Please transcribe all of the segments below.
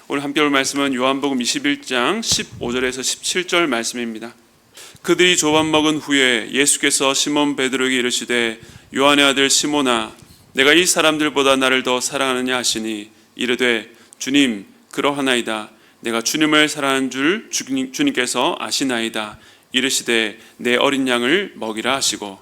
오늘 함께 볼 말씀은 요한복음 21장 15절에서 17절 말씀입니다. 그들이 조반 먹은 후에 예수께서 시몬 베드로에게 이르시되 요한의 아들 시몬아 내가 이 사람들보다 나를 더 사랑하느냐 하시니 이르되 주님 그러하나이다. 내가 주님을 사랑하는 줄 주님께서 아시나이다. 이르시되 내 어린 양을 먹이라 하시고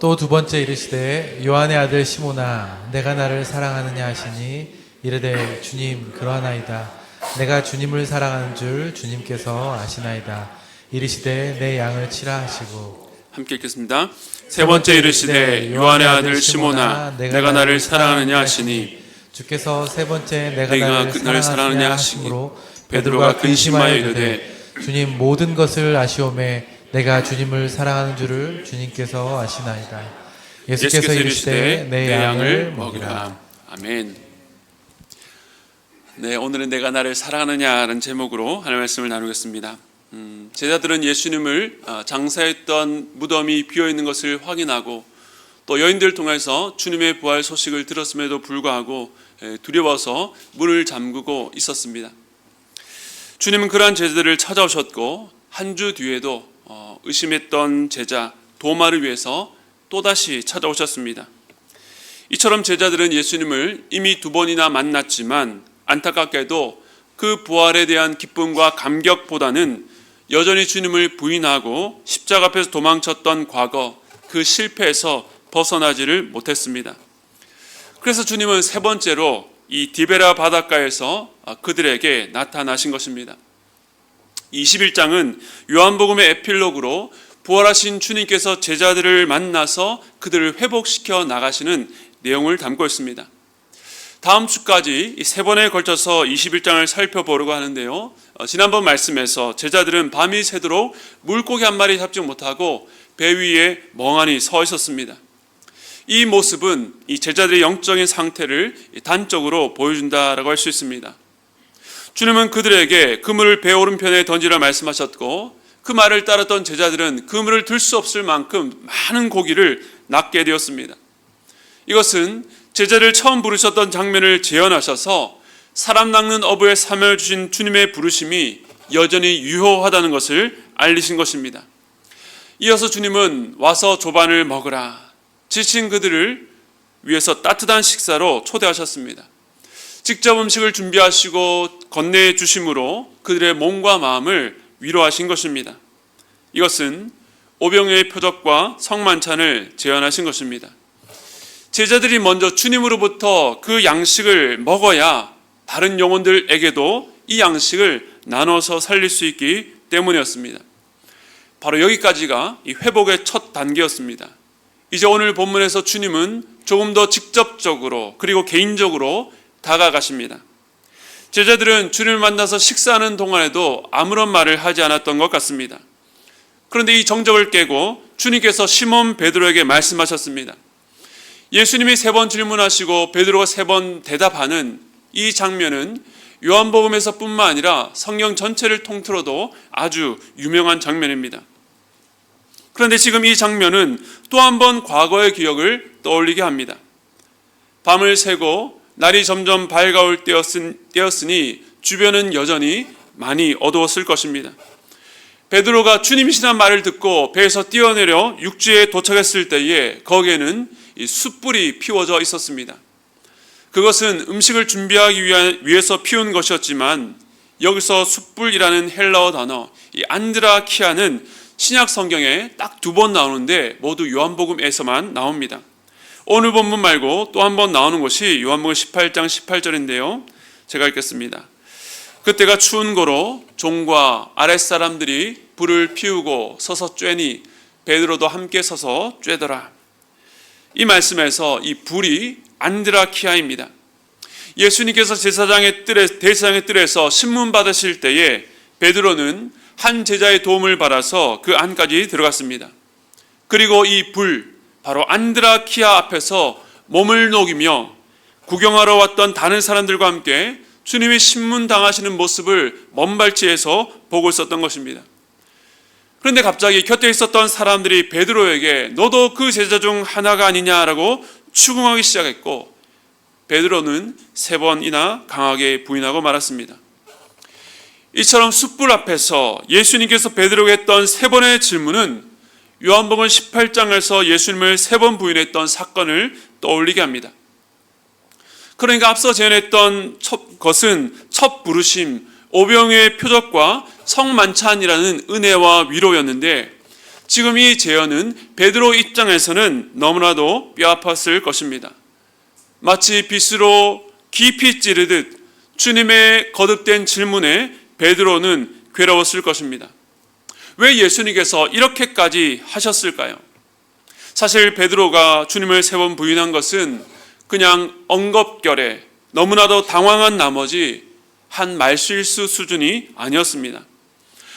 또 두 번째 이르시되 요한의 아들 시몬아 내가 나를 사랑하느냐 하시니 이르되 주님 그러하나이다. 내가 주님을 사랑하는 줄 주님께서 아시나이다. 이르시되 내 양을 치라 하시고. 함께 읽겠습니다. 세 번째 이르시되 요한의 아들 시몬아 내가 나를 사랑하느냐 하시니 주께서 세 번째 내가 나를 나를 사랑하느냐 하심으로 베드로가 근심하여 이르되 주님 모든 것을 아시오매 내가 주님을 사랑하는 줄을 주님께서 아시나이다. 예수께서 이르시되 내 양을 먹이라. 아멘. 네, 오늘은 내가 나를 사랑하느냐라는 제목으로 하나님의 말씀을 나누겠습니다. 제자들은 예수님을 장사했던 무덤이 비어있는 것을 확인하고 또 여인들을 통해서 주님의 부활 소식을 들었음에도 불구하고 두려워서 문을 잠그고 있었습니다. 주님은 그러한 제자들을 찾아오셨고 한 주 뒤에도 의심했던 제자 도마를 위해서 또다시 찾아오셨습니다. 이처럼 제자들은 예수님을 이미 두 번이나 만났지만 안타깝게도 그 부활에 대한 기쁨과 감격보다는 여전히 주님을 부인하고 십자가 앞에서 도망쳤던 과거 그 실패에서 벗어나지를 못했습니다. 그래서 주님은 세 번째로 이 디베라 바닷가에서 그들에게 나타나신 것입니다. 21장은 요한복음의 에필로그로 부활하신 주님께서 제자들을 만나서 그들을 회복시켜 나가시는 내용을 담고 있습니다. 다음 주까지 세 번에 걸쳐서 21장을 살펴보려고 하는데요. 지난번 말씀에서 제자들은 밤이 새도록 물고기 한 마리 잡지 못하고 배 위에 멍하니 서 있었습니다. 이 모습은 이 제자들의 영적인 상태를 단적으로 보여준다라고 할 수 있습니다. 주님은 그들에게 그물을 배 오른편에 던지라 말씀하셨고 그 말을 따랐던 제자들은 그물을 들 수 없을 만큼 많은 고기를 낚게 되었습니다. 이것은 제자를 처음 부르셨던 장면을 재현하셔서 사람 낚는 어부의 사명을 주신 주님의 부르심이 여전히 유효하다는 것을 알리신 것입니다. 이어서 주님은 와서 조반을 먹으라. 지친 그들을 위해서 따뜻한 식사로 초대하셨습니다. 직접 음식을 준비하시고 건네해 주심으로 그들의 몸과 마음을 위로하신 것입니다. 이것은 오병이어의 표적과 성만찬을 재현하신 것입니다. 제자들이 먼저 주님으로부터 그 양식을 먹어야 다른 영혼들에게도 이 양식을 나눠서 살릴 수 있기 때문이었습니다. 바로 여기까지가 이 회복의 첫 단계였습니다. 이제 오늘 본문에서 주님은 조금 더 직접적으로 그리고 개인적으로 다가가십니다. 제자들은 주님을 만나서 식사하는 동안에도 아무런 말을 하지 않았던 것 같습니다. 그런데 이 정적을 깨고 주님께서 시몬 베드로에게 말씀하셨습니다. 예수님이 세 번 질문하시고 베드로가 세 번 대답하는 이 장면은 요한복음에서 뿐만 아니라 성경 전체를 통틀어도 아주 유명한 장면입니다. 그런데 지금 이 장면은 또 한 번 과거의 기억을 떠올리게 합니다. 밤을 새고 날이 점점 밝아올 때였으니 주변은 여전히 많이 어두웠을 것입니다. 베드로가 주님이시란 말을 듣고 배에서 뛰어내려 육지에 도착했을 때에 거기에는 이 숯불이 피워져 있었습니다. 그것은 음식을 준비하기 위해서 피운 것이었지만 여기서 숯불이라는 헬라어 단어 이 안드라키아는 신약 성경에 딱 두 번 나오는데 모두 요한복음에서만 나옵니다. 오늘 본문 말고 또 한 번 나오는 것이 요한복음 18장 18절인데요. 제가 읽겠습니다. 그때가 추운 고로 종과 아랫사람들이 불을 피우고 서서 쬐니 베드로도 함께 서서 쬐더라. 이 말씀에서 이 불이 안드라키아입니다. 예수님께서 제사장의 뜰에서 신문 받으실 때에 베드로는 한 제자의 도움을 받아서 그 안까지 들어갔습니다. 그리고 이 불, 바로 안드라키아 앞에서 몸을 녹이며 구경하러 왔던 다른 사람들과 함께 주님이 신문 당하시는 모습을 먼 발치에서 보고 있었던 것입니다. 그런데 갑자기 곁에 있었던 사람들이 베드로에게 너도 그 제자 중 하나가 아니냐라고 추궁하기 시작했고 베드로는 세 번이나 강하게 부인하고 말았습니다. 이처럼 숯불 앞에서 예수님께서 베드로에게 했던 세 번의 질문은 요한복음 18장에서 예수님을 세 번 부인했던 사건을 떠올리게 합니다. 그러니까 앞서 제안했던 것은 첫 부르심, 오병이의 표적과 성만찬이라는 은혜와 위로였는데, 지금 이 제언은 베드로 입장에서는 너무나도 뼈아팠을 것입니다. 마치 빗으로 깊이 찌르듯 주님의 거듭된 질문에 베드로는 괴로웠을 것입니다. 왜 예수님께서 이렇게까지 하셨을까요? 사실 베드로가 주님을 세 번 부인한 것은 그냥 엉겁결에 너무나도 당황한 나머지 한 말실수 수준이 아니었습니다.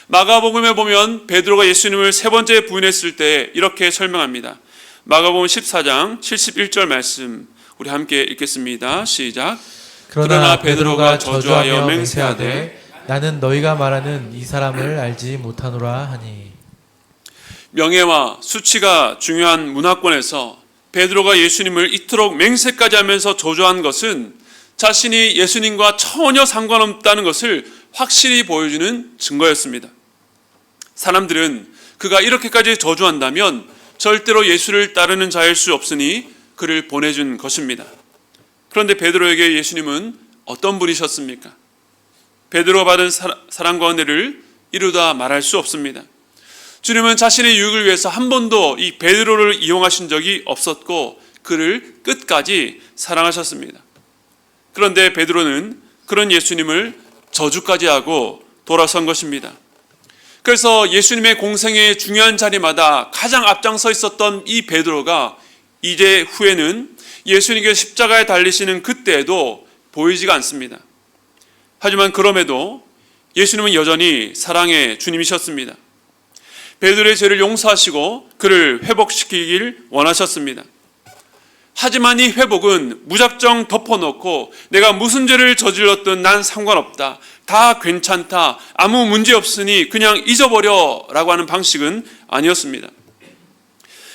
마가복음에 보면 베드로가 예수님을 세 번째 부인했을 때 이렇게 설명합니다. 마가복음 14장 71절 말씀 우리 함께 읽겠습니다. 시작. 그러나 베드로가 저주하여 맹세하되 나는 너희가 말하는 이 사람을 알지 못하노라 하니. 명예와 수치가 중요한 문화권에서 베드로가 예수님을 이토록 맹세까지 하면서 저주한 것은 자신이 예수님과 전혀 상관없다는 것을 확실히 보여주는 증거였습니다. 사람들은 그가 이렇게까지 저주한다면 절대로 예수를 따르는 자일 수 없으니 그를 보내준 것입니다. 그런데 베드로에게 예수님은 어떤 분이셨습니까? 베드로가 받은 사랑과 은혜를 이루다 말할 수 없습니다. 주님은 자신의 유익을 위해서 한 번도 이 베드로를 이용하신 적이 없었고 그를 끝까지 사랑하셨습니다. 그런데 베드로는 그런 예수님을 저주까지 하고 돌아선 것입니다. 그래서 예수님의 공생의 중요한 자리마다 가장 앞장서 있었던 이 베드로가 이제 후에는 예수님께서 십자가에 달리시는 그때에도 보이지가 않습니다. 하지만 그럼에도 예수님은 여전히 사랑의 주님이셨습니다. 베드로의 죄를 용서하시고 그를 회복시키길 원하셨습니다. 하지만 이 회복은 무작정 덮어놓고 내가 무슨 죄를 저질렀든 난 상관없다, 다 괜찮다, 아무 문제 없으니 그냥 잊어버려 라고 하는 방식은 아니었습니다.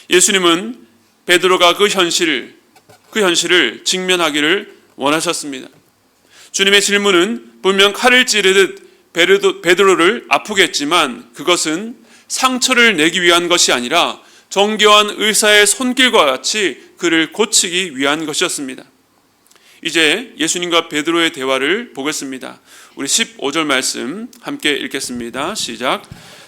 예수님은 베드로가 그 현실을 직면하기를 원하셨습니다. 주님의 질문은 분명 칼을 찌르듯 베드로를 아프게 했지만 그것은 상처를 내기 위한 것이 아니라 정교한 의사의 손길과 같이 그를 고치기 위한 것이었습니다. 이제 예수님과 베드로의 대화를 보겠습니다. 우리 15절 말씀 함께 읽겠습니다. 시작.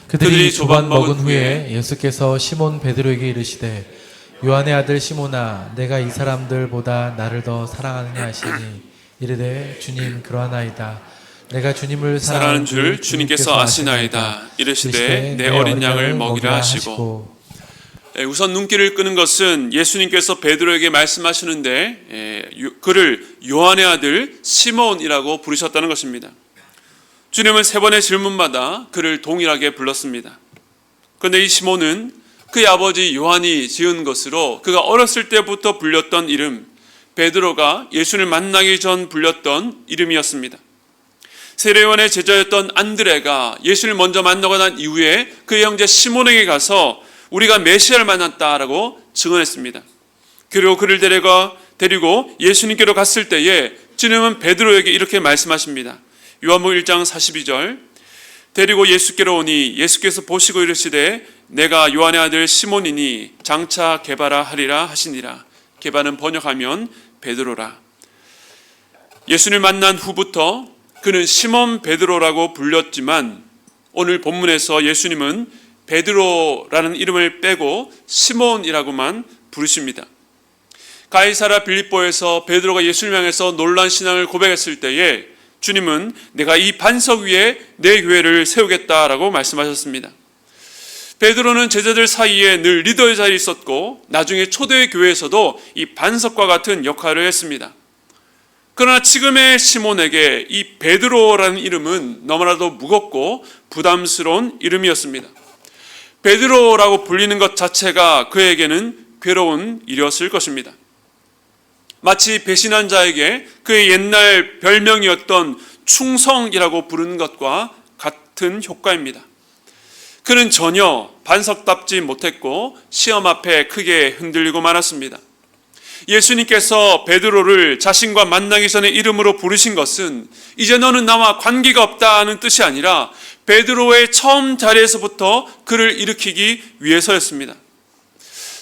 그들이 조반 먹은 후에 예수께서 시몬 베드로에게 이르시되 요한의 아들 시몬아 내가 이 사람들보다 나를 더 사랑하느냐 하시니 이르되 주님 그러하나이다. 내가 주님을 사랑하는 줄 주님께서 아시나이다. 이르시되 내 어린 양을 먹이라 하시고. 우선 눈길을 끄는 것은 예수님께서 베드로에게 말씀하시는데 그를 요한의 아들 시몬이라고 부르셨다는 것입니다. 주님은 세 번의 질문마다 그를 동일하게 불렀습니다. 그런데 이 시몬은 그의 아버지 요한이 지은 것으로 그가 어렸을 때부터 불렸던 이름, 베드로가 예수를 만나기 전 불렸던 이름이었습니다. 세례요한의 제자였던 안드레가 예수를 먼저 만나고 난 이후에 그의 형제 시몬에게 가서 우리가 메시아를 만났다라고 증언했습니다. 그리고 그를 데리고 예수님께로 갔을 때에 주님은 베드로에게 이렇게 말씀하십니다. 요한복음 1장 42절. 데리고 예수께로 오니 예수께서 보시고 이르시되 내가 요한의 아들 시몬이니 장차 게바라 하리라 하시니라. 게바는 번역하면 베드로라. 예수를 만난 후부터 그는 시몬 베드로라고 불렸지만 오늘 본문에서 예수님은 베드로라는 이름을 빼고 시몬이라고만 부르십니다. 가이사라 빌립보에서 베드로가 예수를 향해서 놀란 신앙을 고백했을 때에 주님은 내가 이 반석 위에 내 교회를 세우겠다라고 말씀하셨습니다. 베드로는 제자들 사이에 늘 리더의 자리에 있었고 나중에 초대 교회에서도 이 반석과 같은 역할을 했습니다. 그러나 지금의 시몬에게 이 베드로라는 이름은 너무나도 무겁고 부담스러운 이름이었습니다. 베드로라고 불리는 것 자체가 그에게는 괴로운 일이었을 것입니다. 마치 배신한 자에게 그의 옛날 별명이었던 충성이라고 부르는 것과 같은 효과입니다. 그는 전혀 반석답지 못했고 시험 앞에 크게 흔들리고 말았습니다. 예수님께서 베드로를 자신과 만나기 전에 이름으로 부르신 것은 이제 너는 나와 관계가 없다는 뜻이 아니라 베드로의 처음 자리에서부터 그를 일으키기 위해서였습니다.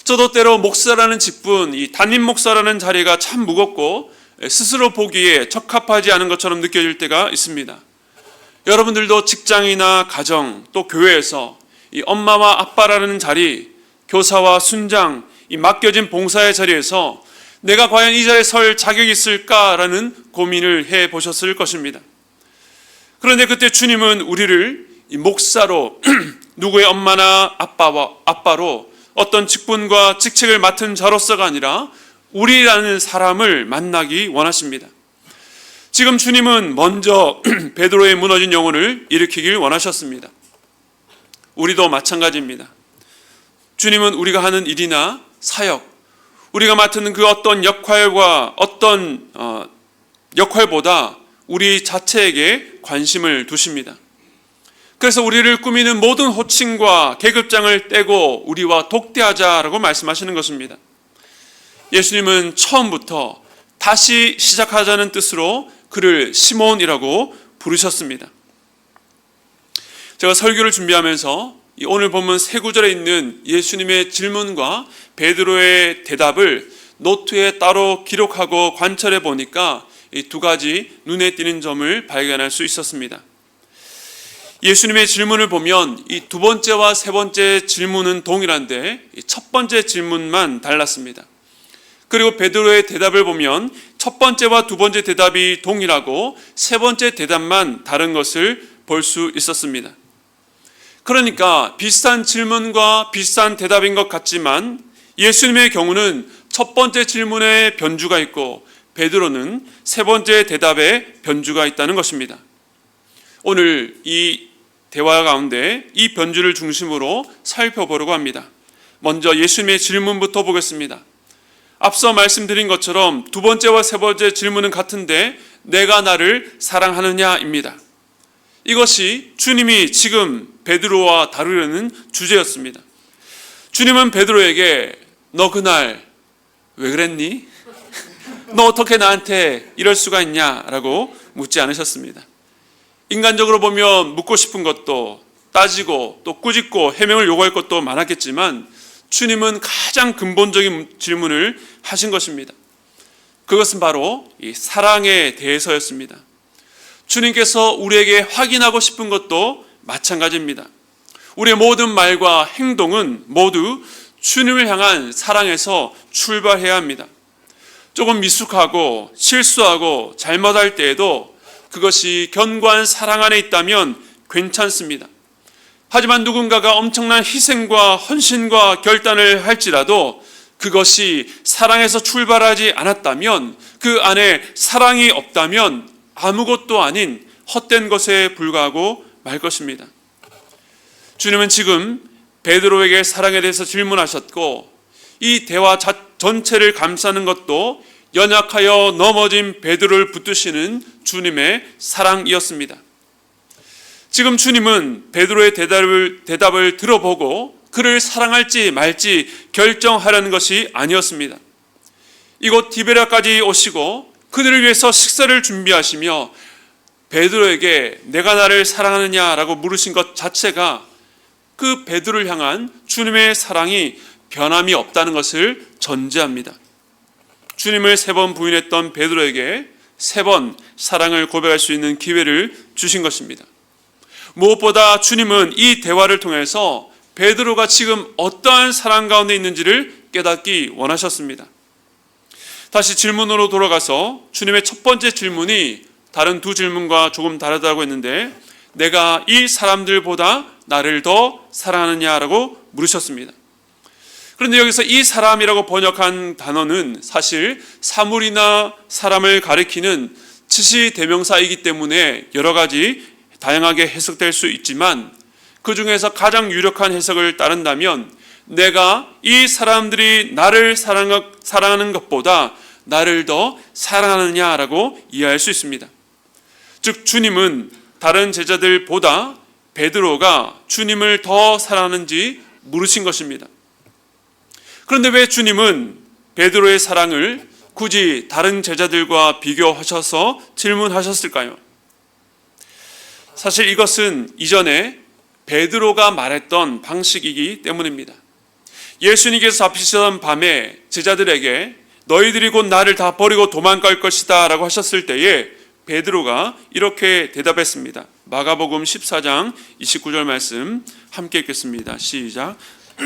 저도 때로 목사라는 직분, 이 담임 목사라는 자리가 참 무겁고 스스로 보기에 적합하지 않은 것처럼 느껴질 때가 있습니다. 여러분들도 직장이나 가정 또 교회에서 이 엄마와 아빠라는 자리, 교사와 순장, 이 맡겨진 봉사의 자리에서 내가 과연 이 자리에 설 자격이 있을까라는 고민을 해보셨을 것입니다. 그런데 그때 주님은 우리를 이 목사로 누구의 엄마나 아빠로 어떤 직분과 직책을 맡은 자로서가 아니라 우리라는 사람을 만나기 원하십니다. 지금 주님은 먼저 베드로의 무너진 영혼을 일으키길 원하셨습니다. 우리도 마찬가지입니다. 주님은 우리가 하는 일이나 사역, 우리가 맡은 그 어떤 역할과 어떤 역할보다 우리 자체에게 관심을 두십니다. 그래서 우리를 꾸미는 모든 호칭과 계급장을 떼고 우리와 독대하자라고 말씀하시는 것입니다. 예수님은 처음부터 다시 시작하자는 뜻으로 그를 시몬이라고 부르셨습니다. 제가 설교를 준비하면서 오늘 본문 세 구절에 있는 예수님의 질문과 베드로의 대답을 노트에 따로 기록하고 관찰해 보니까 이 두 가지 눈에 띄는 점을 발견할 수 있었습니다. 예수님의 질문을 보면 이 두 번째와 세 번째 질문은 동일한데 첫 번째 질문만 달랐습니다. 그리고 베드로의 대답을 보면 첫 번째와 두 번째 대답이 동일하고 세 번째 대답만 다른 것을 볼 수 있었습니다. 그러니까 비슷한 질문과 비슷한 대답인 것 같지만 예수님의 경우는 첫 번째 질문에 변주가 있고 베드로는 세 번째 대답에 변주가 있다는 것입니다. 오늘 이 대화 가운데 이 변주를 중심으로 살펴보려고 합니다. 먼저 예수님의 질문부터 보겠습니다. 앞서 말씀드린 것처럼 두 번째와 세 번째 질문은 같은데 내가 나를 사랑하느냐입니다. 이것이 주님이 지금 베드로와 다루려는 주제였습니다. 주님은 베드로에게 너 그날 왜 그랬니? 너 어떻게 나한테 이럴 수가 있냐라고 묻지 않으셨습니다. 인간적으로 보면 묻고 싶은 것도 따지고 또 꾸짖고 해명을 요구할 것도 많았겠지만 주님은 가장 근본적인 질문을 하신 것입니다. 그것은 바로 이 사랑에 대해서였습니다. 주님께서 우리에게 확인하고 싶은 것도 마찬가지입니다. 우리의 모든 말과 행동은 모두 주님을 향한 사랑에서 출발해야 합니다. 조금 미숙하고 실수하고 잘못할 때에도 그것이 견고한 사랑 안에 있다면 괜찮습니다. 하지만 누군가가 엄청난 희생과 헌신과 결단을 할지라도 그것이 사랑에서 출발하지 않았다면, 그 안에 사랑이 없다면 아무것도 아닌 헛된 것에 불과하고 말 것입니다. 주님은 지금 베드로에게 사랑에 대해서 질문하셨고 이 대화 전체를 감싸는 것도 연약하여 넘어진 베드로를 붙드시는 주님의 사랑이었습니다. 지금 주님은 베드로의 대답을 들어보고 그를 사랑할지 말지 결정하려는 것이 아니었습니다. 이곳 디베랴까지 오시고 그들을 위해서 식사를 준비하시며 베드로에게 내가 나를 사랑하느냐라고 물으신 것 자체가 그 베드로를 향한 주님의 사랑이 변함이 없다는 것을 전제합니다. 주님을 3번 부인했던 베드로에게 3번 사랑을 고백할 수 있는 기회를 주신 것입니다. 무엇보다 주님은 이 대화를 통해서 베드로가 지금 어떠한 사랑 가운데 있는지를 깨닫기 원하셨습니다. 다시 질문으로 돌아가서 주님의 첫 번째 질문이 다른 두 질문과 조금 다르다고 했는데 내가 이 사람들보다 나를 더 사랑하느냐라고 물으셨습니다. 그런데 여기서 이 사람이라고 번역한 단어는 사실 사물이나 사람을 가리키는 지시 대명사이기 때문에 여러 가지 다양하게 해석될 수 있지만 그 중에서 가장 유력한 해석을 따른다면 내가 이 사람들이 나를 사랑하는 것보다 나를 더 사랑하느냐라고 이해할 수 있습니다. 즉 주님은 다른 제자들보다 베드로가 주님을 더 사랑하는지 물으신 것입니다. 그런데 왜 주님은 베드로의 사랑을 굳이 다른 제자들과 비교하셔서 질문하셨을까요? 사실 이것은 이전에 베드로가 말했던 방식이기 때문입니다. 예수님께서 잡히시던 밤에 제자들에게 너희들이 곧 나를 다 버리고 도망갈 것이다 라고 하셨을 때에 베드로가 이렇게 대답했습니다. 마가복음 14장 29절 말씀 함께 읽겠습니다. 시작.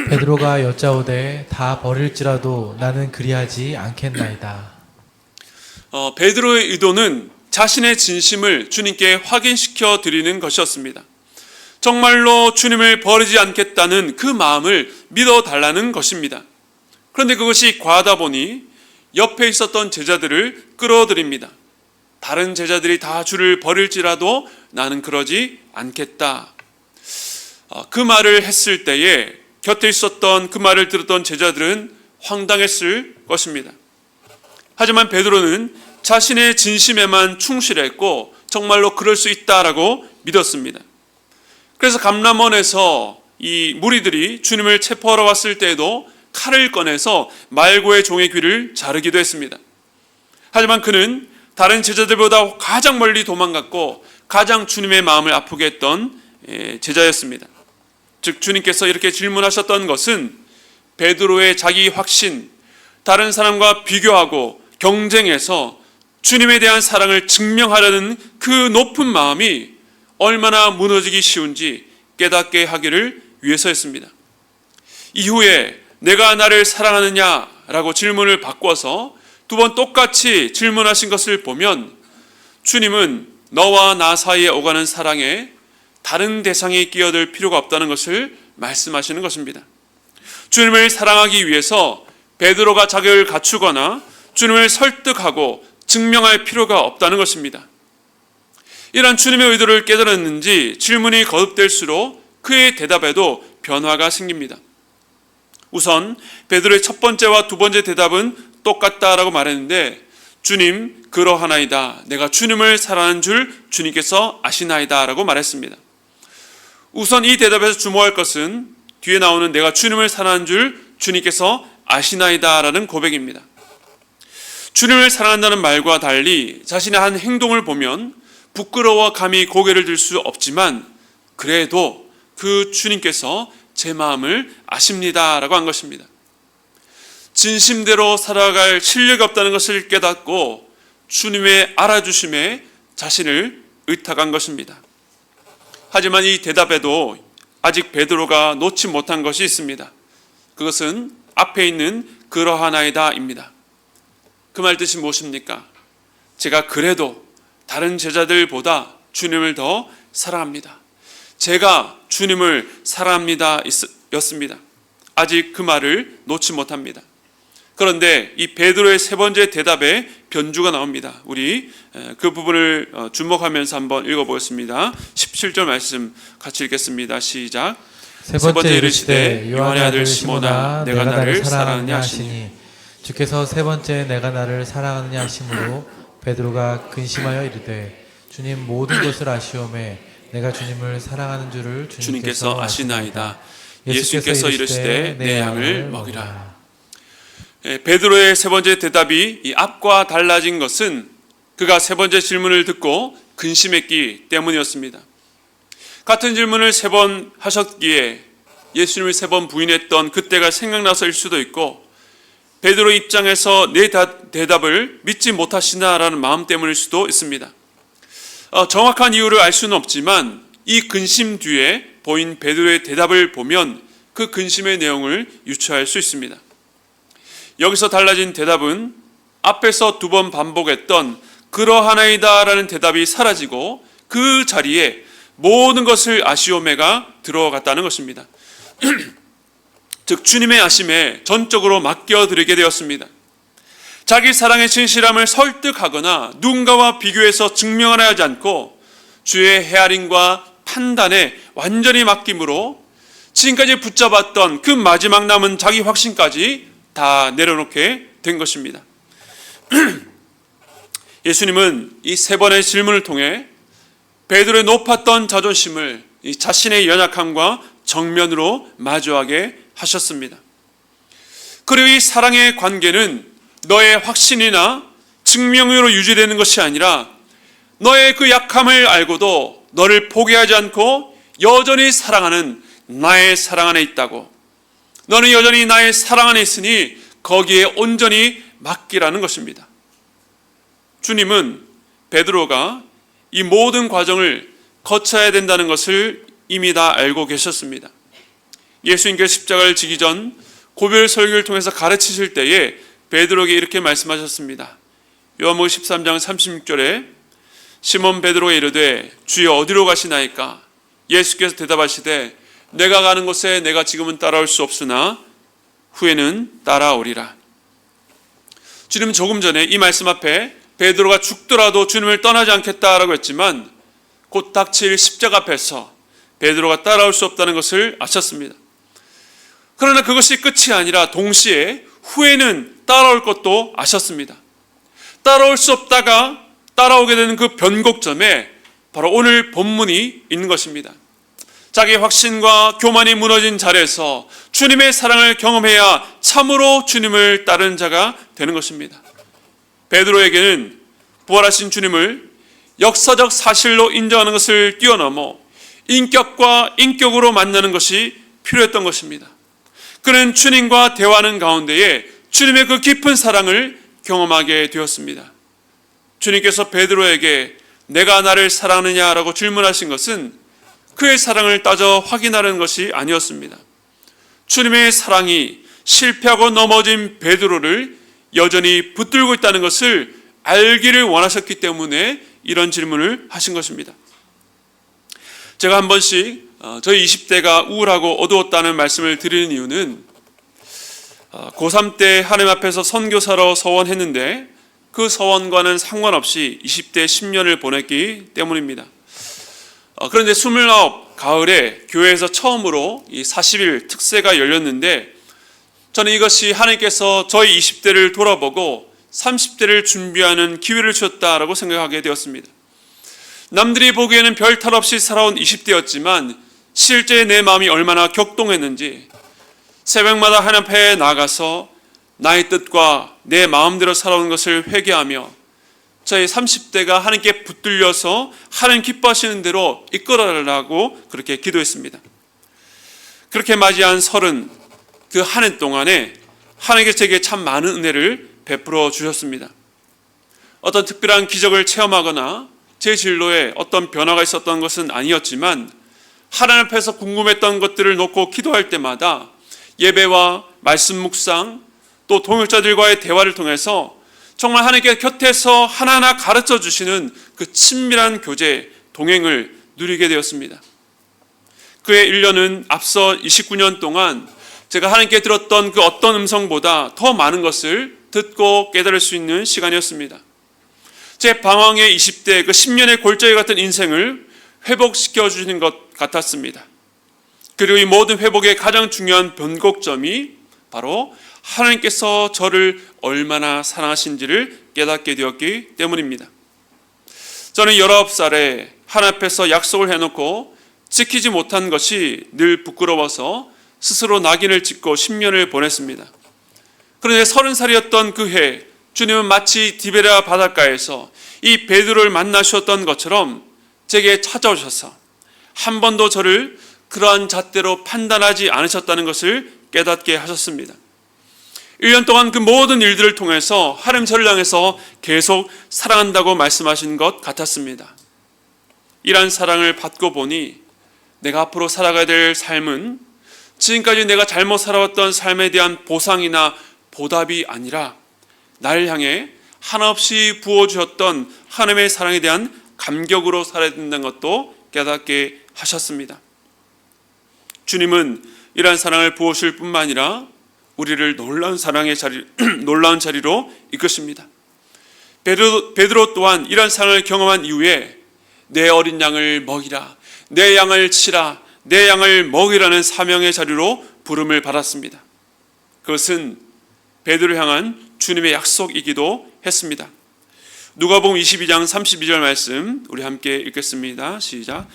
베드로가 여짜오되 다 버릴지라도 나는 그리하지 않겠나이다. 베드로의 의도는 자신의 진심을 주님께 확인시켜 드리는 것이었습니다. 정말로 주님을 버리지 않겠다는 그 마음을 믿어달라는 것입니다. 그런데 그것이 과하다 보니 옆에 있었던 제자들을 끌어들입니다. 다른 제자들이 다 주를 버릴지라도 나는 그러지 않겠다. 그 말을 했을 때에 곁에 있었던 그 말을 들었던 제자들은 황당했을 것입니다. 하지만 베드로는 자신의 진심에만 충실했고 정말로 그럴 수 있다라고 믿었습니다. 그래서 감람원에서 이 무리들이 주님을 체포하러 왔을 때에도 칼을 꺼내서 말고의 종의 귀를 자르기도 했습니다. 하지만 그는 다른 제자들보다 가장 멀리 도망갔고 가장 주님의 마음을 아프게 했던 제자였습니다. 즉 주님께서 이렇게 질문하셨던 것은 베드로의 자기 확신, 다른 사람과 비교하고 경쟁해서 주님에 대한 사랑을 증명하려는 그 높은 마음이 얼마나 무너지기 쉬운지 깨닫게 하기를 위해서였습니다. 이후에 내가 나를 사랑하느냐라고 질문을 바꿔서 두 번 똑같이 질문하신 것을 보면 주님은 너와 나 사이에 오가는 사랑에 다른 대상이 끼어들 필요가 없다는 것을 말씀하시는 것입니다. 주님을 사랑하기 위해서 베드로가 자격을 갖추거나 주님을 설득하고 증명할 필요가 없다는 것입니다. 이러한 주님의 의도를 깨달았는지 질문이 거듭될수록 그의 대답에도 변화가 생깁니다. 우선 베드로의 첫 번째와 두 번째 대답은 똑같다라고 말했는데 주님 그러하나이다. 내가 주님을 사랑하는 줄 주님께서 아시나이다 라고 말했습니다. 우선 이 대답에서 주목할 것은 뒤에 나오는 내가 주님을 사랑하는 줄 주님께서 아시나이다 라는 고백입니다. 주님을 사랑한다는 말과 달리 자신의 한 행동을 보면 부끄러워 감히 고개를 들 수 없지만 그래도 그 주님께서 제 마음을 아십니다 라고 한 것입니다. 진심대로 살아갈 실력이 없다는 것을 깨닫고 주님의 알아주심에 자신을 의탁한 것입니다. 하지만 이 대답에도 아직 베드로가 놓지 못한 것이 있습니다. 그것은 앞에 있는 그러하나이다입니다. 그 말 뜻이 무엇입니까? 제가 그래도 다른 제자들보다 주님을 더 사랑합니다. 제가 주님을 사랑합니다 였습니다. 아직 그 말을 놓지 못합니다. 그런데 이 베드로의 세 번째 대답에 변주가 나옵니다. 우리 그 부분을 주목하면서 한번 읽어보겠습니다. 17절 말씀 같이 읽겠습니다. 시작. 세 번째 이르시되 요한의 아들 시몬아 내가 나를 사랑하느냐 하시니 주께서 세 번째 내가 나를 사랑하느냐 하심으로 베드로가 근심하여 이르되 주님 모든 것을 아시오매 내가 주님을 사랑하는 줄을 주님께서 아시나이다. 예수께서 이르시되 내 양을 먹이라. 베드로의 세 번째 대답이 이 앞과 달라진 것은 그가 세 번째 질문을 듣고 근심했기 때문이었습니다. 같은 질문을 세 번 하셨기에 예수님을 세 번 부인했던 그때가 생각나서일 수도 있고 베드로 입장에서 내 대답을 믿지 못하시나라는 마음 때문일 수도 있습니다. 정확한 이유를 알 수는 없지만 이 근심 뒤에 보인 베드로의 대답을 보면 그 근심의 내용을 유추할 수 있습니다. 여기서 달라진 대답은 앞에서 두 번 반복했던 그러하나이다 라는 대답이 사라지고 그 자리에 모든 것을 아시오메가 들어갔다는 것입니다. 즉 주님의 아심에 전적으로 맡겨드리게 되었습니다. 자기 사랑의 진실함을 설득하거나 누군가와 비교해서 증명하려 하지 않고 주의 헤아림과 판단에 완전히 맡김으로 지금까지 붙잡았던 그 마지막 남은 자기 확신까지 다 내려놓게 된 것입니다. 예수님은 이 세 번의 질문을 통해 베드로의 높았던 자존심을 이 자신의 연약함과 정면으로 마주하게 하셨습니다. 그리고 이 사랑의 관계는 너의 확신이나 증명으로 유지되는 것이 아니라 너의 그 약함을 알고도 너를 포기하지 않고 여전히 사랑하는 나의 사랑 안에 있다고. 너는 여전히 나의 사랑 안에 있으니 거기에 온전히 맡기라는 것입니다. 주님은 베드로가 이 모든 과정을 거쳐야 된다는 것을 이미 다 알고 계셨습니다. 예수님께서 십자가를 지기 전 고별 설교를 통해서 가르치실 때에 베드로에게 이렇게 말씀하셨습니다. 요한복음 13장 36절에 시몬 베드로가 이르되 주여 어디로 가시나이까? 예수께서 대답하시되 내가 가는 곳에 내가 지금은 따라올 수 없으나 후에는 따라오리라. 주님은 조금 전에 이 말씀 앞에 베드로가 죽더라도 주님을 떠나지 않겠다라고 했지만 곧 닥칠 십자가 앞에서 베드로가 따라올 수 없다는 것을 아셨습니다. 그러나 그것이 끝이 아니라 동시에 후에는 따라올 것도 아셨습니다. 따라올 수 없다가 따라오게 되는 그 변곡점에 바로 오늘 본문이 있는 것입니다. 자기의 확신과 교만이 무너진 자리에서 주님의 사랑을 경험해야 참으로 주님을 따르는 자가 되는 것입니다. 베드로에게는 부활하신 주님을 역사적 사실로 인정하는 것을 뛰어넘어 인격과 인격으로 만나는 것이 필요했던 것입니다. 그는 주님과 대화하는 가운데에 주님의 그 깊은 사랑을 경험하게 되었습니다. 주님께서 베드로에게 내가 나를 사랑하느냐라고 질문하신 것은 그의 사랑을 따져 확인하는 것이 아니었습니다. 주님의 사랑이 실패하고 넘어진 베드로를 여전히 붙들고 있다는 것을 알기를 원하셨기 때문에 이런 질문을 하신 것입니다. 제가 한 번씩 저희 20대가 우울하고 어두웠다는 말씀을 드리는 이유는 고3 때 하나님 앞에서 선교사로 서원했는데 그 서원과는 상관없이 20대 10년을 보냈기 때문입니다. 그런데 29 가을에 교회에서 처음으로 이 40일 특세가 열렸는데 저는 이것이 하나님께서 저희 20대를 돌아보고 30대를 준비하는 기회를 주셨다라고 생각하게 되었습니다. 남들이 보기에는 별 탈 없이 살아온 20대였지만 실제 내 마음이 얼마나 격동했는지 새벽마다 하나님 앞에 나가서 나의 뜻과 내 마음대로 살아온 것을 회개하며 저희 30대가 하나님께 붙들려서 하나님 기뻐하시는 대로 이끌어달라고 그렇게 기도했습니다. 그렇게 맞이한 30, 그 한 해 동안에 하나님께서 제게 참 많은 은혜를 베풀어 주셨습니다. 어떤 특별한 기적을 체험하거나 제 진로에 어떤 변화가 있었던 것은 아니었지만 하나님 앞에서 궁금했던 것들을 놓고 기도할 때마다 예배와 말씀 묵상 또 동역자들과의 대화를 통해서 정말 하나님께 곁에서 하나하나 가르쳐 주시는 그 친밀한 교제, 동행을 누리게 되었습니다. 그의 1년은 앞서 29년 동안 제가 하나님께 들었던 그 어떤 음성보다 더 많은 것을 듣고 깨달을 수 있는 시간이었습니다. 제 방황의 20대 그 10년의 골짜기 같은 인생을 회복시켜 주시는 것 같았습니다. 그리고 이 모든 회복의 가장 중요한 변곡점이 바로 하나님께서 저를 얼마나 사랑하신지를 깨닫게 되었기 때문입니다. 저는 19살에 하나님 앞에서 약속을 해놓고 지키지 못한 것이 늘 부끄러워서 스스로 낙인을 찍고 10년을 보냈습니다. 그런데 30살이었던 그 해 주님은 마치 디베랴 바닷가에서 이 베드로를 만나셨던 것처럼 제게 찾아오셔서 한 번도 저를 그러한 잣대로 판단하지 않으셨다는 것을 깨닫게 하셨습니다. 1년 동안 그 모든 일들을 통해서 하나님 저를 향해서 계속 사랑한다고 말씀하신 것 같았습니다. 이러한 사랑을 받고 보니 내가 앞으로 살아가야 될 삶은 지금까지 내가 잘못 살아왔던 삶에 대한 보상이나 보답이 아니라 나를 향해 한없이 부어주셨던 하나님의 사랑에 대한 감격으로 살아야 된다는 것도 깨닫게 하셨습니다. 주님은 이러한 사랑을 부어주실 뿐만 아니라 우리를 놀라운 사랑의 놀라운 자리로 이끄십니다. 베드로 또한 이러한 사랑을 경험한 이후에 내 어린 양을 먹이라, 내 양을 치라, 내 양을 먹이라는 사명의 자리로 부름을 받았습니다. 그것은 베드로 향한 주님의 약속이기도 했습니다. 누가복음 22장 32절 말씀 우리 함께 읽겠습니다. 시작.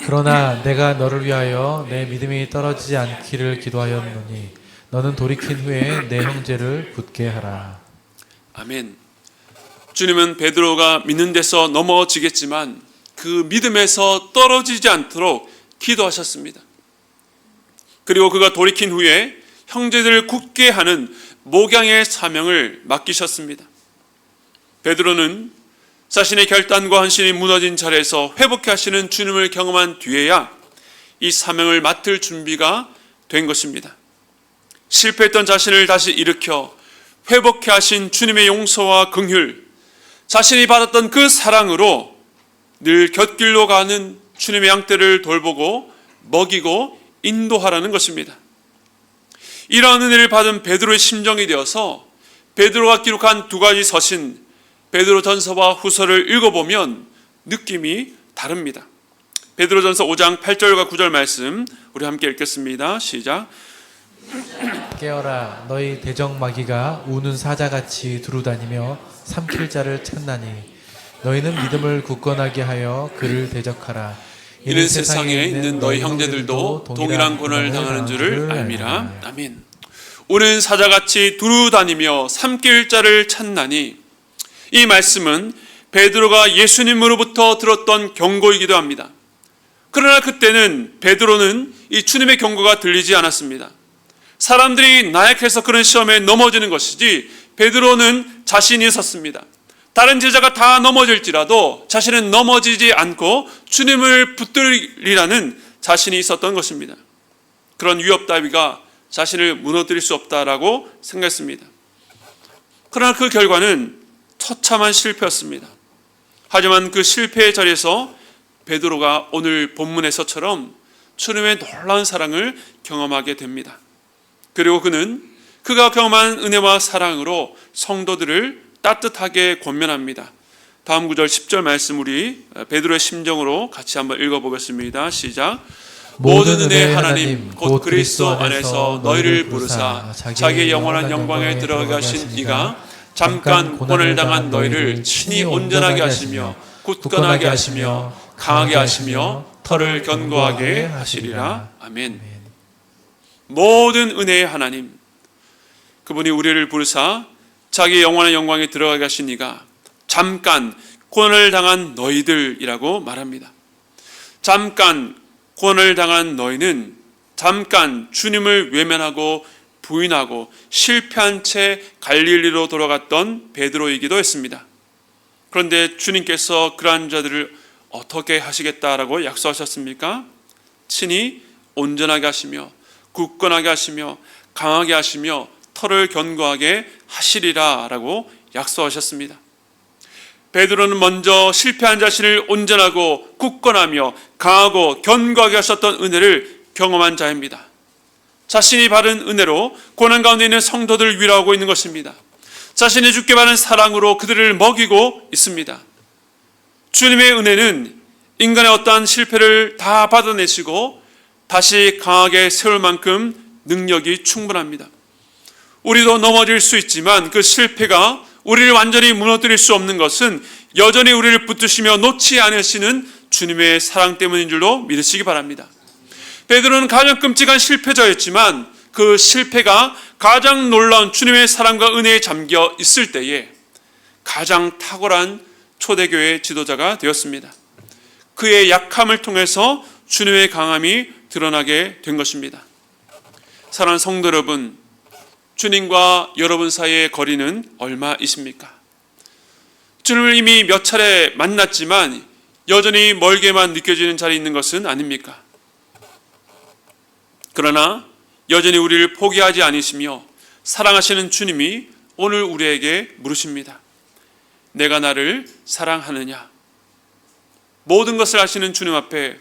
그러나 내가 너를 위하여 내 믿음이 떨어지지 않기를 기도하였노니 너는 돌이킨 후에 내 형제를 붙게 하라. 아멘. 주님은 베드로가 믿는 데서 넘어지겠지만 그 믿음에서 떨어지지 않도록 기도하셨습니다. 그리고 그가 돌이킨 후에 형제들을 굳게 하는 목양의 사명을 맡기셨습니다. 베드로는 자신의 결단과 헌신이 무너진 자리에서 회복해 하시는 주님을 경험한 뒤에야 이 사명을 맡을 준비가 된 것입니다. 실패했던 자신을 다시 일으켜 회복해 하신 주님의 용서와 긍휼, 자신이 받았던 그 사랑으로 늘 곁길로 가는 주님의 양떼를 돌보고 먹이고 인도하라는 것입니다. 이러한 은혜를 받은 베드로의 심정이 되어서 베드로가 기록한 두 가지 서신 베드로전서와 후서를 읽어보면 느낌이 다릅니다. 베드로전서 5장 8절과 9절 말씀 우리 함께 읽겠습니다. 시작. 깨어라 너희 대적마귀가 우는 사자같이 두루다니며 삼킬 자를 찾나니 너희는 믿음을 굳건하게 하여 그를 대적하라. 이는 세상에 있는 너희 형제들도 동일한 고난을 당하는 줄을 알미라. 아멘. 우는 사자같이 두루다니며 삼킬 자를 찾나니, 이 말씀은 베드로가 예수님으로부터 들었던 경고이기도 합니다. 그러나 그때는 베드로는 이 주님의 경고가 들리지 않았습니다. 사람들이 나약해서 그런 시험에 넘어지는 것이지 베드로는 자신이 섰습니다. 다른 제자가 다 넘어질지라도 자신은 넘어지지 않고 주님을 붙들리라는 자신이 있었던 것입니다. 그런 위협 따위가 자신을 무너뜨릴 수 없다라고 생각했습니다. 그러나 그 결과는 처참한 실패였습니다. 하지만 그 실패의 자리에서 베드로가 오늘 본문에서처럼 주님의 놀라운 사랑을 경험하게 됩니다. 그리고 그는 그가 경험한 은혜와 사랑으로 성도들을 따뜻하게 권면합니다. 다음 구절 10절 말씀 우리 베드로의 심정으로 같이 한번 읽어보겠습니다. 시작. 모든 은혜의 하나님 곧 그리스도 안에서 너희를 부르사 자기의 영원한 영광에 들어가게 하신 이가 잠깐 고난을 당한 너희를 친히 온전하게 하시며 굳건하게 하시며 강하게 하시며 털을 견고하게 하시리라. 아멘. 모든 은혜의 하나님, 그분이 우리를 부르사 자기의 영원한 영광에 들어가게 하신 이가 잠깐 고난을 당한 너희들이라고 말합니다. 잠깐 고난을 당한 너희는 잠깐 주님을 외면하고 부인하고 실패한 채 갈릴리로 돌아갔던 베드로이기도 했습니다. 그런데 주님께서 그러한 자들을 어떻게 하시겠다라고 약속하셨습니까? 친히 온전하게 하시며 굳건하게 하시며 강하게 하시며 털을 견고하게 하시리라 라고 약속하셨습니다. 베드로는 먼저 실패한 자신을 온전하고 굳건하며 강하고 견고하게 하셨던 은혜를 경험한 자입니다. 자신이 받은 은혜로 고난 가운데 있는 성도들을 위로하고 있는 것입니다. 자신이 주께 받은 사랑으로 그들을 먹이고 있습니다. 주님의 은혜는 인간의 어떠한 실패를 다 받아내시고 다시 강하게 세울 만큼 능력이 충분합니다. 우리도 넘어질 수 있지만 그 실패가 우리를 완전히 무너뜨릴 수 없는 것은 여전히 우리를 붙드시며 놓지 않으시는 주님의 사랑 때문인 줄로 믿으시기 바랍니다. 베드로는 가장 끔찍한 실패자였지만 그 실패가 가장 놀라운 주님의 사랑과 은혜에 잠겨 있을 때에 가장 탁월한 초대교회 지도자가 되었습니다. 그의 약함을 통해서 주님의 강함이 드러나게 된 것입니다. 사랑하는 성도 여러분, 주님과 여러분 사이의 거리는 얼마이십니까? 주님을 이미 몇 차례 만났지만 여전히 멀게만 느껴지는 자리에 있는 것은 아닙니까? 그러나 여전히 우리를 포기하지 않으시며 사랑하시는 주님이 오늘 우리에게 물으십니다. 내가 나를 사랑하느냐? 모든 것을 아시는 주님 앞에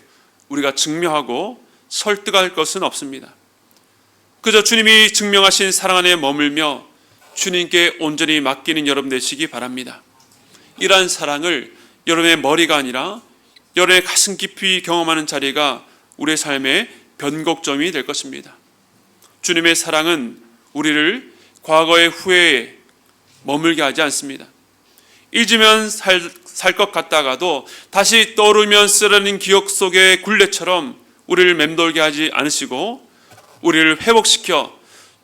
우리가 증명하고 설득할 것은 없습니다. 그저 주님이 증명하신 사랑 안에 머물며 주님께 온전히 맡기는 여러분 되시기 바랍니다. 이러한 사랑을 여러분의 머리가 아니라 여러분의 가슴 깊이 경험하는 자리가 우리의 삶의 변곡점이 될 것입니다. 주님의 사랑은 우리를 과거의 후회에 머물게 하지 않습니다. 잊으면 살 것 같다가도 다시 떠오르면 쓰러진 기억 속의 굴레처럼 우리를 맴돌게 하지 않으시고 우리를 회복시켜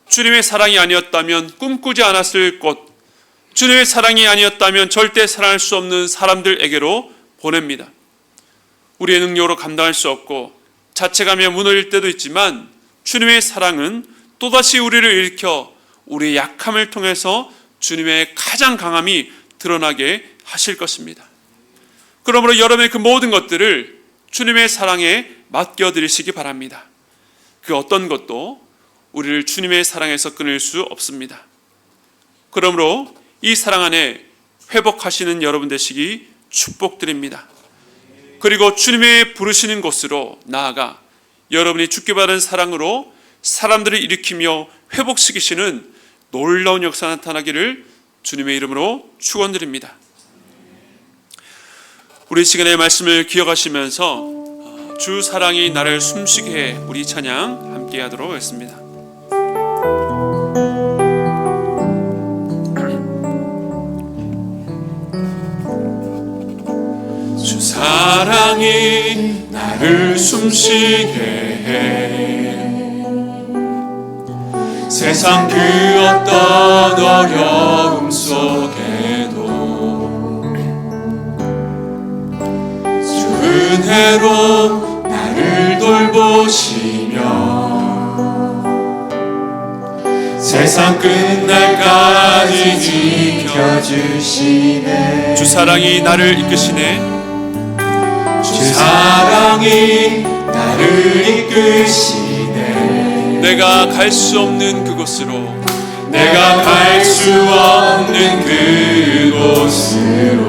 주님의 사랑이 아니었다면 꿈꾸지 않았을 곳, 주님의 사랑이 아니었다면 절대 사랑할 수 없는 사람들에게로 보냅니다. 우리의 능력으로 감당할 수 없고 자책하며 무너질 때도 있지만 주님의 사랑은 또다시 우리를 일으켜 우리의 약함을 통해서 주님의 가장 강함이 드러나게 하실 것입니다. 그러므로 여러분의 그 모든 것들을 주님의 사랑에 맡겨드리시기 바랍니다. 그 어떤 것도 우리를 주님의 사랑에서 끊을 수 없습니다. 그러므로 이 사랑 안에 회복하시는 여러분 되시기 축복드립니다. 그리고 주님의 부르시는 곳으로 나아가 여러분이 주께 받은 사랑으로 사람들을 일으키며 회복시키시는 놀라운 역사 나타나기를 주님의 이름으로 축원드립니다. 우리 시간의 말씀을 기억하시면서 주 사랑이 나를 숨쉬게 해 우리 찬양 함께 하도록 하겠습니다. 주 사랑이 나를 숨쉬게 해 세상 그 어떤 어려움 속에도 주 은혜로 나를 돌보시며 세상 끝날까지 지켜주시네. 주 사랑이 나를 이끄시네. 주 사랑이 나를 이끄시네. 내가 갈 수 없는 그곳으로 내가 갈 수 없는 그곳으로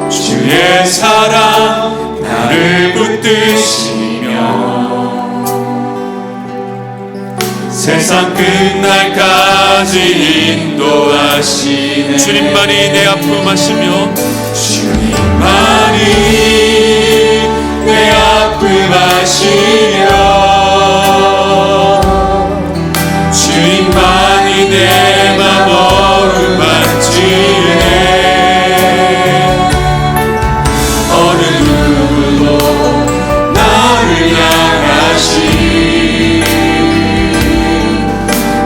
주의 사랑 나를 붙드시며 세상 끝날까지 인도하시네. 주님만이 내 아픔 아시며 주님만이 내 아픔 아시며 주님만이 내 맘 어루만지네. 어느 누구도 나를 향하시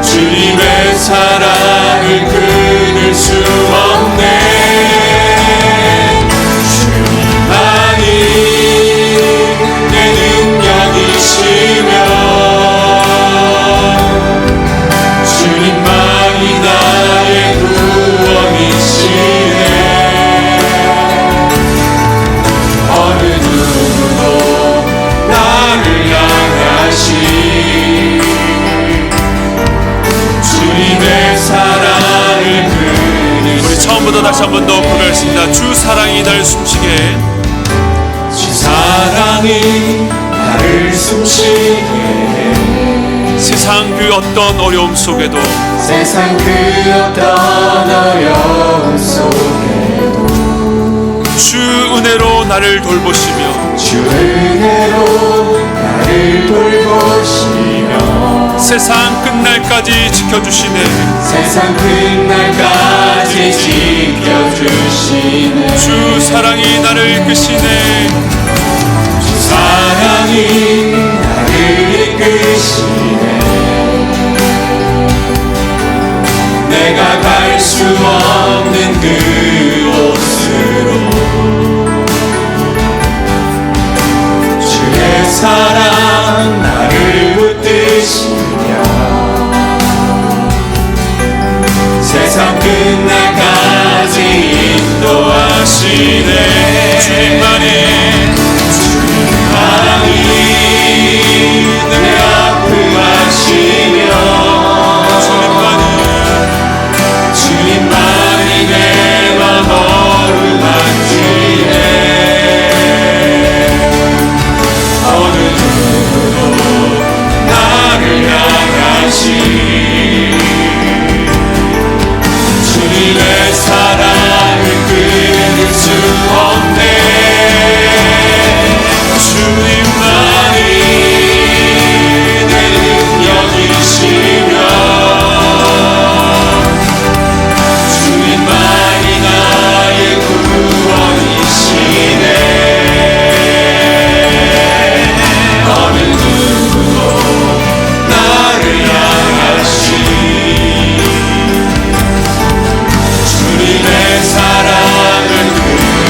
주님의 사랑을 끊을 수 없네. 주님만이 내 능력이시며 주님만이 나의 구원이시네. 어느 누구도 나를 향하시 주님의 사랑을 끊을 우리 처음부터 다시 한 번 더 부르겠습니다. 주 사랑이 나를 숨쉬게 해. 주 사랑이 나를 숨쉬게 해. 세상 그 어떤 어려움 속에도 세상 그 어떤 어려움 속에도 주 은혜로 나를 돌보시며 주 은혜로 나를 돌보시며 세상 끝날까지 지켜주시네. 세상 끝날까지 지켜주시네. 주 사랑이 나를 이끄시네. 주 사랑이 나를 이끄시네. 내가 갈 수 없는 그곳으로 주의 사랑 나를 붙드시며 세상 끝날까지 인도하시네. 주님만이 내 아픔 아시며 주님만이 내 맘 어루만지네. 어느 누구도 나를 향하시 주님의 사랑을 끊을 수 없네.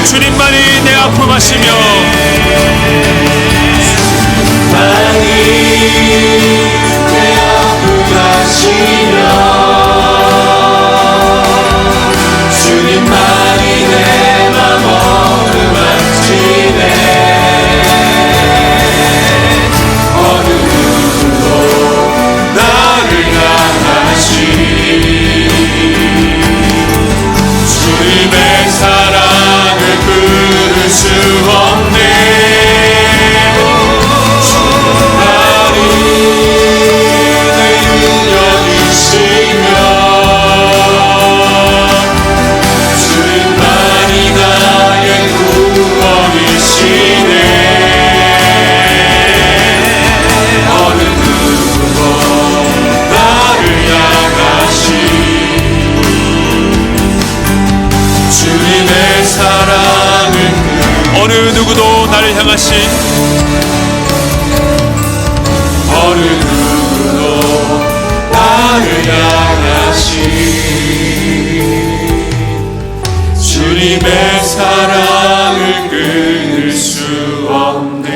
주님만이 내 아픔 아시며 많이 내 아픔 아시며 주님만이 내 맘 어루만지네 어느 누구도 나를 향하시 주님의 사랑을 끊을 수 없네 주님만이 내 능력이시며 주님만이 나의 구원이시네 어느 누구도 나를 향하시 주님의 사랑을 어느 누구도 나를 향하신 어느 누구도 나를 향하시 주님의 사랑을 끊을 수 없네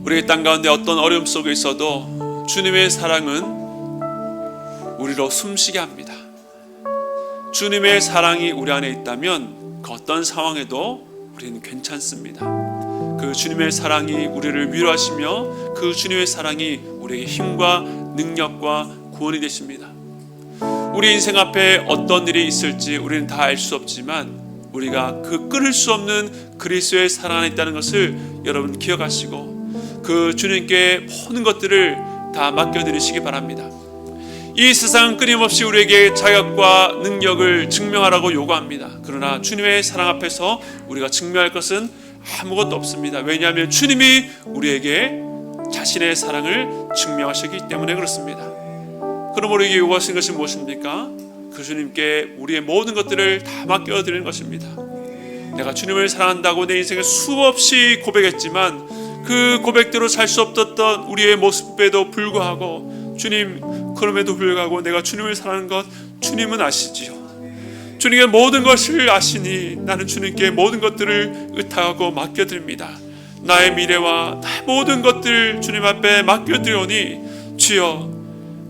우리의 땅 가운데 어떤 어려움 속에 있어도 주님의 사랑은 우리로 숨쉬게 합니다. 주님의 사랑이 우리 안에 있다면 그 어떤 상황에도 우리는 괜찮습니다. 그 주님의 사랑이 우리를 위로하시며 그 주님의 사랑이 우리에게 힘과 능력과 구원이 되십니다. 우리 인생 앞에 어떤 일이 있을지 우리는 다 알 수 없지만 우리가 그 끊을 수 없는 그리스도의 사랑 안에 있다는 것을 여러분 기억하시고 그 주님께 모든 것들을 다 맡겨드리시기 바랍니다. 이 세상은 끊임없이 우리에게 자격과 능력을 증명하라고 요구합니다. 그러나 주님의 사랑 앞에서 우리가 증명할 것은 아무것도 없습니다. 왜냐하면 주님이 우리에게 자신의 사랑을 증명하셨기 때문에 그렇습니다. 그럼 우리에게 요구하신 것이 무엇입니까? 그 주님께 우리의 모든 것들을 다 맡겨드리는 것입니다. 내가 주님을 사랑한다고 내 인생에 수없이 고백했지만 그 고백대로 살 수 없었던 우리의 모습에도 불구하고 주님, 그럼에도 불구하고 내가 주님을 사랑하는 것 주님은 아시지요. 주님의 모든 것을 아시니 나는 주님께 모든 것들을 의탁하고 맡겨드립니다. 나의 미래와 나의 모든 것들을 주님 앞에 맡겨드리오니 주여,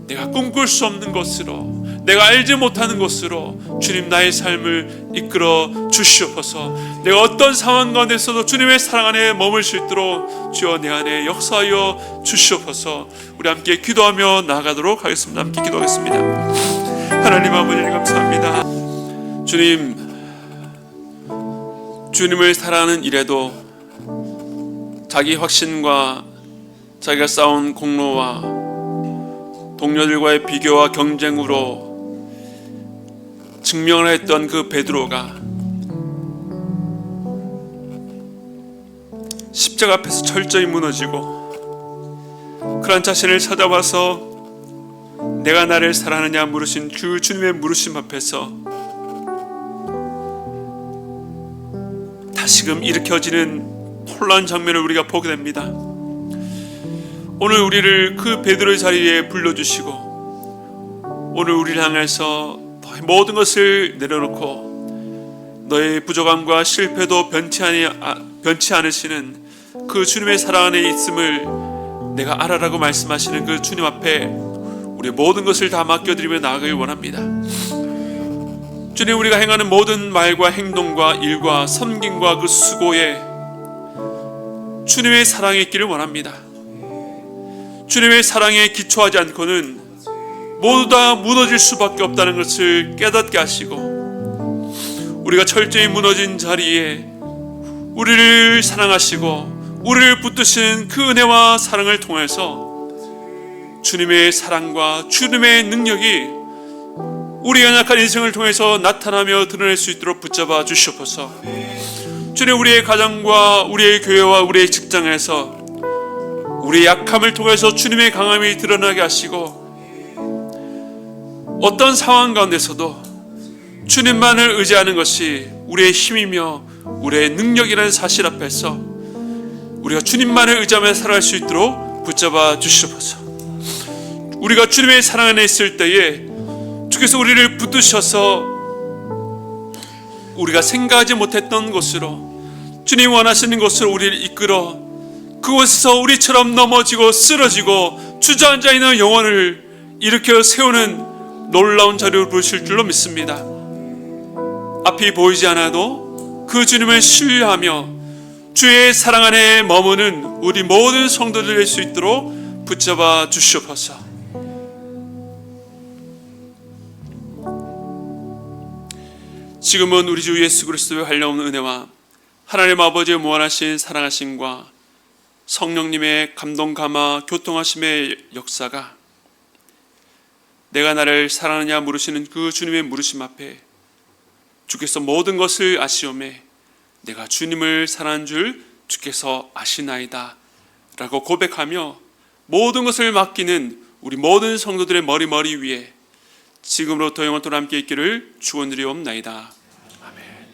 내가 꿈꿀 수 없는 것으로, 내가 알지 못하는 것으로 주님 나의 삶을 이끌어 주시옵소서. 내가 어떤 상황 가운데서도 주님의 사랑 안에 머물 수 있도록 주여 내 안에 역사하여 주시옵소서. 우리 함께 기도하며 나아가도록 하겠습니다. 함께 기도하겠습니다. 하나님 아버지 감사합니다. 주님, 주님을 사랑하는 일에도 자기 확신과 자기가 쌓은 공로와 동료들과의 비교와 경쟁으로 증명을 했던 그 베드로가 십자가 앞에서 철저히 무너지고 그런 자신을 찾아와서 내가 나를 사랑하느냐 물으신 그 주님의 물으심 앞에서 다시금 일으켜지는 혼란 장면을 우리가 보게 됩니다. 오늘 우리를 그 베드로의 자리에 불러주시고 오늘 우리를 향해서 너의 모든 것을 내려놓고 너의 부족함과 실패도 변치 않으시는 그 주님의 사랑 안에 있음을 내가 알아라고 말씀하시는 그 주님 앞에 우리의 모든 것을 다 맡겨드리며 나아가길 원합니다. 주님, 우리가 행하는 모든 말과 행동과 일과 섬김과 그 수고에 주님의 사랑이 있기를 원합니다. 주님의 사랑에 기초하지 않고는 모두 다 무너질 수밖에 없다는 것을 깨닫게 하시고 우리가 철저히 무너진 자리에 우리를 사랑하시고 우리를 붙드신 그 은혜와 사랑을 통해서 주님의 사랑과 주님의 능력이 우리 연약한 인생을 통해서 나타나며 드러낼 수 있도록 붙잡아 주시옵소서. 주님, 우리의 가정과 우리의 교회와 우리의 직장에서 우리의 약함을 통해서 주님의 강함이 드러나게 하시고 어떤 상황 가운데서도 주님만을 의지하는 것이 우리의 힘이며 우리의 능력이라는 사실 앞에서 우리가 주님만을 의지하며 살아갈 수 있도록 붙잡아 주시옵소서. 우리가 주님의 사랑 안에 있을 때에 주께서 우리를 붙드셔서 우리가 생각하지 못했던 곳으로, 주님 원하시는 곳으로 우리를 이끌어 그곳에서 우리처럼 넘어지고 쓰러지고 주저앉아 있는 영혼을 일으켜 세우는 놀라운 자리로 부르실 줄로 믿습니다. 앞이 보이지 않아도 그 주님을 신뢰하며 주의 사랑 안에 머무는 우리 모든 성도들 될 수 있도록 붙잡아 주시옵소서. 지금은 우리 주 예수 그리스도의 한량없는 은혜와 하나님 아버지의 무한하신 사랑하심과 성령님의 감동 감화 교통하심의 역사가 내가 나를 사랑하느냐 물으시는 그 주님의 물으심 앞에 주께서 모든 것을 아시오매 내가 주님을 사랑하는 줄 주께서 아시나이다 라고 고백하며 모든 것을 맡기는 우리 모든 성도들의 머리 위에 지금부터 영원토록 함께 있기를 축원드리옵나이다. 아멘.